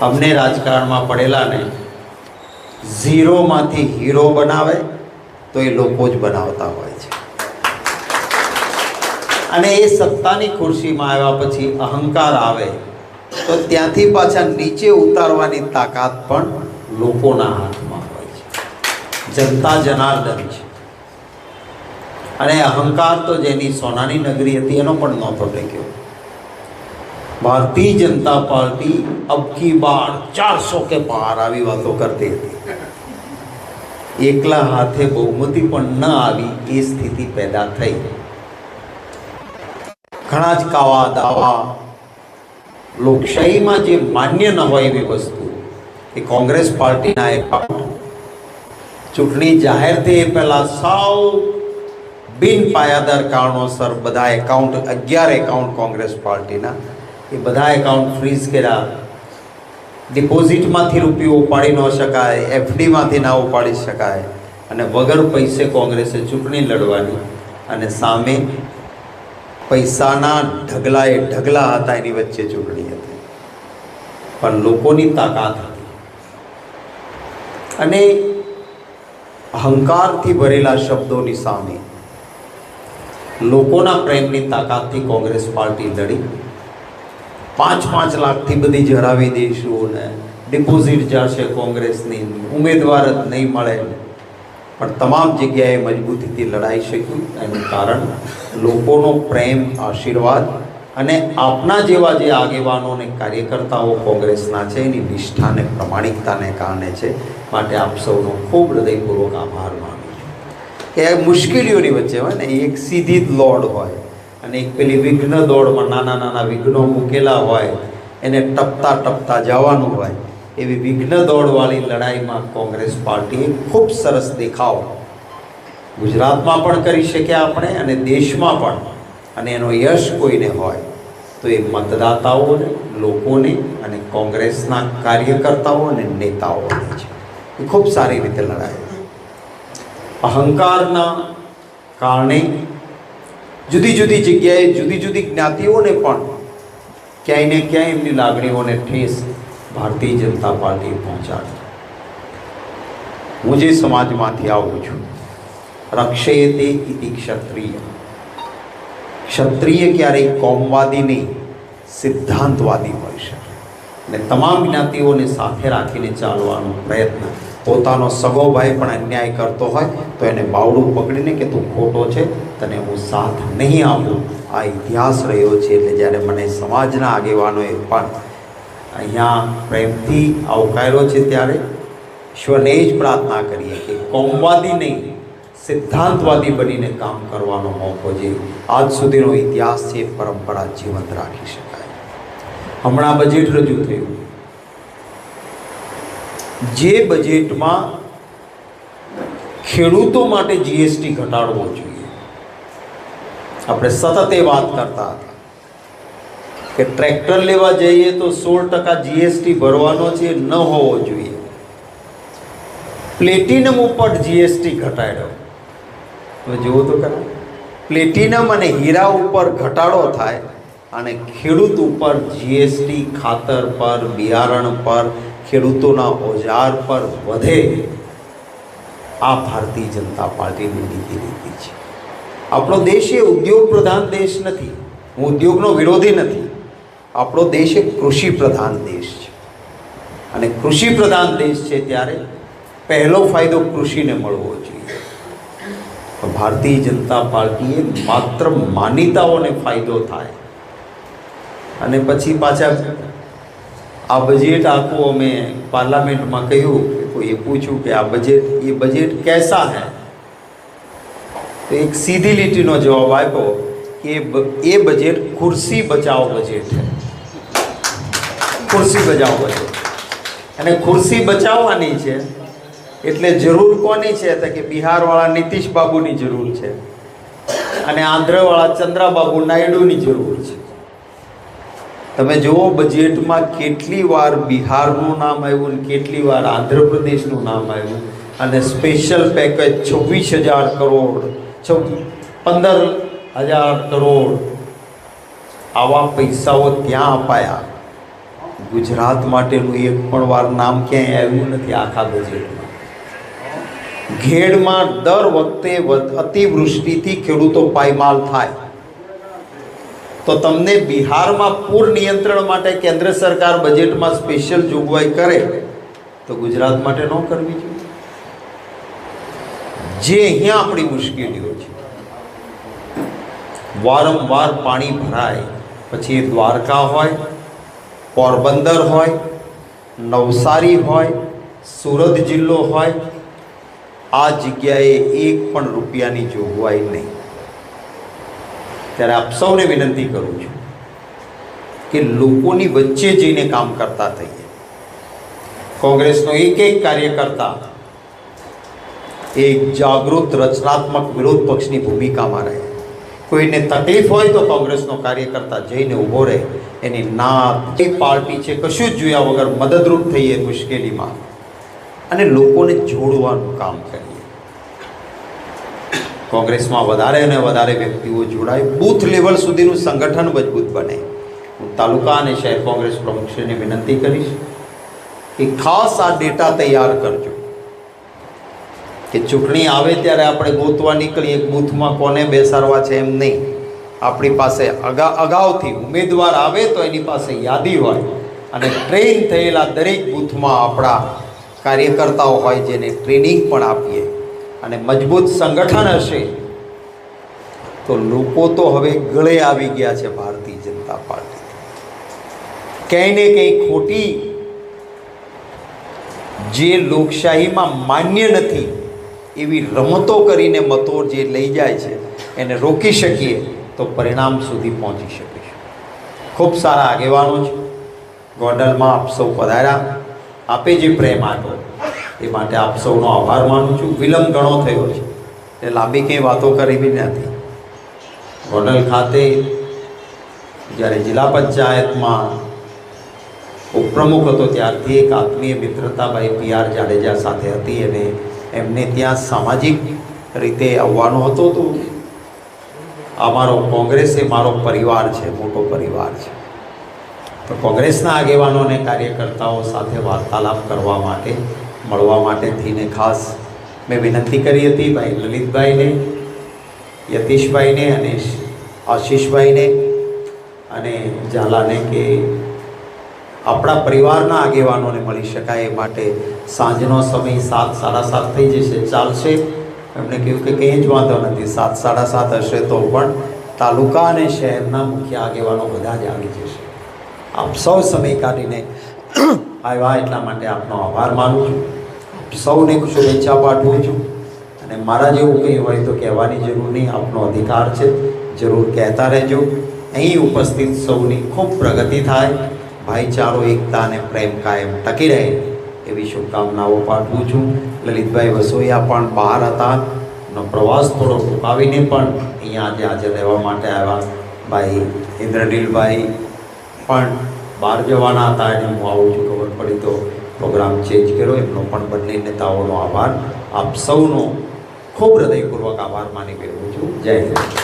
અમને રાજકારણમાં પડેલાને ઝીરોમાંથી હીરો બનાવે તો એ લોકો જ બનાવતા હોય છે. અને એ સત્તાની ખુરશીમાં આવ્યા પછી અહંકાર આવે તો ત્યાંથી પાછા નીચે ઉતારવાની તાકાત પણ લોકોના હાથમાં હોય છે. જનતા જનાર્દન છે. અને અહંકાર તો જેની સોનાની નગરી હતી એનો પણ નહોતો ટેક્યો. भारतीय जनता पार्टी अब की बार 400 के पार આવી વાતો કરતી હતી. એકલા હાથે બહુમતી પણ ન આવી એ સ્થિતિ પેદા થઈ. ઘણા જ કાવા દાવા, લોકશાહીમાં જે માન્ય ન હોય એવી વસ્તુ એ કોંગ્રેસ પાર્ટીના એકાઉન્ટ ચૂંટણી જાહેર થઈ એ પહેલાં સાવ બિન પાયાદાર કારણોસર બધા એકાઉન્ટ 11 એકાઉન્ટ કોંગ્રેસ પાર્ટીના એ બધા એકાઉન્ટ ફ્રીઝ કર્યા. ડિપોઝિટમાંથી રૂપિયો ઉપાડી ન શકાય, એફડીમાંથી ના ઉપાડી શકાય અને વગર પૈસે કોંગ્રેસે ચૂંટણી લડવાની. અને સામે પૈસાના ઢગલાએ ઢગલા હતા, એની વચ્ચે ચૂંટણી હતી. પણ લોકોની તાકાત હતી અને અહંકારથી ભરેલા શબ્દોની સામે લોકોના પ્રેમની તાકાતથી કોંગ્રેસ પાર્ટી લડી. 5-5 લાખથી બધી જ હરાવી દઈશું ને ડિપોઝિટ જશે કોંગ્રેસની, ઉમેદવાર જ નહીં મળે, પણ તમામ જગ્યાએ મજબૂતીથી લડાઈ શક્યું. એનું કારણ લોકોનો પ્રેમ, આશીર્વાદ અને આપના જેવા જે આગેવાનો અને કાર્યકર્તાઓ કોંગ્રેસના છે એની નિષ્ઠા અને પ્રમાણિકતાને કારણે છે. માટે આપ સૌનો ખૂબ હૃદયપૂર્વક આભાર માનું છું. કે મુશ્કેલીઓની વચ્ચે હોય ને, એક સીધી જ લોડ હોય અને એક પેલી વિઘ્ન દોડમાં નાના નાના વિઘ્નો મૂકેલા હોય, એને ટપતા ટપતા જવાનું હોય. એવી વિઘ્ન દોડવાળી લડાઈમાં કોંગ્રેસ પાર્ટીએ ખૂબ સરસ દેખાવ ગુજરાતમાં પણ કરી શક્યા આપણે અને દેશમાં પણ. અને એનો યશ કોઈને હોય તો એ મતદાતાઓને, લોકોને અને કોંગ્રેસના કાર્યકર્તાઓ અને નેતાઓને છે. એ ખૂબ સારી રીતે લડાય. અહંકારના કારણે જુદી જુદી જગ્યાએ જુદી જુદી જ્ઞાતિઓને પણ ક્યાંય ને ક્યાંય એમની લાગણીઓને ઠેસ ભારતીય જનતા પાર્ટીએ પહોંચાડી. હું જે સમાજમાંથી આવું છું, રક્ષેતે ઇતિ ક્ષત્રિય. ક્ષત્રિય ક્યારેય કોમવાદી નહીં, સિદ્ધાંતવાદી હોય છે. અને તમામ જ્ઞાતિઓને સાથે રાખીને ચાલવાનો પ્રયત્ન. પોતાનો સગો ભાઈ પણ અન્યાય કરતો હોય તો એને બાવડું પકડીને કે તું ખોટો છે, તને હું સાથ નહીં આપું. આ ઇતિહાસ રહ્યો છે. એટલે જ્યારે મને સમાજના આગેવાનોએ પણ અહીંયા પ્રેમથી આવકાર્યો છે ત્યારે ઈશ્વરને જ પ્રાર્થના કરીએ કે કોમવાદી નહીં, સિદ્ધાંતવાદી બનીને કામ કરવાનો મોકો જે આજ સુધીનો ઇતિહાસ છે, પરંપરા જીવંત રાખી શકાય. હમણાં બજેટ રજૂ થયું. જે બજેટમાં ખેડૂતો માટે જીએસટી ઘટાડવો જોઈએ. આપણે સતત એ વાત કરતા હતા કે ટ્રેક્ટર લેવા જઈએ તો 16% જીએસટી ભરવાનો છે, ન હોવો જોઈએ. પ્લેટિનમ ઉપર જીએસટી ઘટાડ્યો. તમે જુઓ તો ખરા, પ્લેટિનમ અને હીરા ઉપર ઘટાડો થાય અને ખેડૂત ઉપર જીએસટી ખાતર પર, બિયારણ પર, ખેડૂતોના ઓજાર પર વધે. આ ભારતીય જનતા પાર્ટીની નીતિ છે. આપણો દેશ એ ઉદ્યોગ પ્રધાન દેશ નથી. હું ઉદ્યોગનો વિરોધી નથી. આપણો દેશ એક કૃષિ પ્રધાન દેશ છે. અને કૃષિ પ્રધાન દેશ છે ત્યારે પહેલો ફાયદો કૃષિને મળવો જોઈએ. ભારતીય જનતા પાર્ટીએ માત્ર માન્યતાઓને ફાયદો થાય અને પછી પાછા આ બજેટ આખું અમે પાર્લામેન્ટમાં કહ્યું, કોઈએ પૂછ્યું કે આ બજેટ, એ બજેટ कैसा है? તો એક સીધી લીટીનો જવાબ આપ્યો કે એ બજેટ ખુરશી બચાવ બજેટ છે. ખુરશી બચાવ બજેટ. અને ખુરશી બચાવવાની છે એટલે જરૂર કોની છે? તો કે બિહારવાળા નીતિશ બાબુની જરૂર છે અને આંધ્રવાળા ચંદ્રાબાબુ નાયડુની જરૂર છે. તમે જુઓ બજેટમાં કેટલી વાર બિહારનું નામ આવ્યું ને કેટલી વાર આંધ્રપ્રદેશનું નામ આવ્યું. અને સ્પેશિયલ પેકેજ 26,000 કરોડ, 15,000 કરોડ આવા પૈસાઓ ત્યાં અપાયા. ગુજરાત માટેનું એક પણ વાર નામ ક્યાંય આવ્યું નથી આખા બજેટમાં. ઘેડમાં દર વખતે અતિવૃષ્ટિથી ખેડૂતો પાયમાલ થાય, તો તમને બિહારમાં પૂર નિયંત્રણ માટે કેન્દ્ર સરકાર બજેટમાં સ્પેશિયલ જોગવાઈ કરે તો ગુજરાત માટે ન કરવી જોઈએ. જે અહીંયા આપણી મુશ્કેલીઓ છે, વારંવાર પાણી ભરાય, પછી એ દ્વારકા હોય, પોરબંદર હોય, નવસારી હોય, સુરત જિલ્લો હોય, આ જગ્યાએ એક પણ રૂપિયાની જોગવાઈ નહીં. ત્યારે આપ સૌને વિનંતી કરું છું કે લોકોની વચ્ચે જઈને કામ કરતા થઈએ. કોંગ્રેસનો એક કાર્યકર્તા એક જાગૃત રચનાત્મક વિરોધ પક્ષની ભૂમિકામાં રહે. કોઈને તકલીફ હોય તો કોંગ્રેસનો કાર્યકર્તા જઈને ઊભો રહે, એની નાત પાર્ટી છે કશું જ જોયા વગર મદદરૂપ થઈએ મુશ્કેલીમાં અને લોકોને જોડવાનું કામ કરીએ. કોંગ્રેસમાં વધારે અને વધારે વ્યક્તિઓ જોડાય, બૂથ લેવલ સુધીનું સંગઠન મજબૂત બને. હું તાલુકા અને શહેર કોંગ્રેસ પ્રમુખશ્રીને વિનંતી કરીશ કે ખાસ આ ડેટા તૈયાર કરજો કે ચૂંટણી આવે ત્યારે આપણે ગોતવા નીકળીએ એક બૂથમાં કોને બેસાડવા છે એમ નહીં. આપણી પાસે અગાઉથી ઉમેદવાર આવે તો એની પાસે યાદી હોય અને ટ્રેન થયેલા દરેક બૂથમાં આપણા કાર્યકર્તાઓ હોય જેને ટ્રેનિંગ પણ આપીએ અને મજબૂત સંગઠન હશે તો લોકો તો હવે ગળે આવી ગયા છે ભારતીય જનતા પાર્ટી. ક્યાંય ને ક્યાંય ખોટી જે લોકશાહીમાં માન્ય નથી એવી રમતો કરીને મતો જે લઈ જાય છે એને રોકી શકીએ તો પરિણામ સુધી પહોંચી શકીશું. ખૂબ સારા આગેવાનો છે ગોંડલમાં. આપ સૌ પધાર્યા, આપે જે પ્રેમ આપ્યો એ માટે આપ સૌનો આભાર માનું છું. વિલંબ ઘણો થયો છે એટલે લાંબી કંઈ વાતો કરવી નથી. ગોંડલ ખાતે જ્યારે જિલ્લા પંચાયતમાં ઉપપ્રમુખ હતો ત્યારથી એક આત્મીય મિત્રતાભાઈ PR જાડેજા સાથે હતી અને એમને ત્યાં સામાજિક રીતે આવવાનો હતો. તો અમારો કોંગ્રેસ એ મારો પરિવાર છે, મોટો પરિવાર છે. તો કોંગ્રેસના આગેવાનો અને કાર્યકર્તાઓ સાથે વાર્તાલાપ કરવા માટે, મળવા માટે થઈને ખાસ મેં વિનંતી કરી હતી ભાઈ લલિતભાઈને, યતીશભાઈને અને આશીષભાઈને અને ઝાલાને કે આપણા પરિવારના આગેવાનોને મળી શકાય એ માટે સાંજનો સમય 7, 7:30 થઈ જશે, ચાલશે? એમણે કહ્યું કે કંઈ જ વાંધો નથી, 7, 7:30 હશે તો પણ તાલુકા અને શહેરના મુખ્ય આગેવાનો બધા જ આવી જશે. આપ સૌ સમય કાઢીને આવ્યા એટલા માટે આપનો આભાર માનું છું. સૌને શુભેચ્છા પાઠવું છું અને મારા જેવું કંઈ હોય તો કહેવાની જરૂર નહીં, આપનો અધિકાર છે, જરૂર કહેતા રહેજો. અહીં ઉપસ્થિત સૌની ખૂબ પ્રગતિ થાય, ભાઈચારો, એકતા અને પ્રેમ કાયમ ટકી રહે એવી શુભકામનાઓ પાઠવું છું. લલિતભાઈ વસોયા પણ બહાર હતા, નો પ્રવાસ થોડો ટૂંકાવીને પણ અહીંયા આજે હાજર રહેવા માટે આવ્યા. ભાઈ ઇન્દ્રનીલભાઈ પણ બહાર જવાના હતા અને હું આવું છું, ખબર પડી તો પ્રોગ્રામ ચેન્જ કર્યો. એમનો પણ બંને નેતાઓનો આભાર, આપ સૌનો ખૂબ હૃદયપૂર્વક આભાર માની બેઠું છું. જય હિન્દ.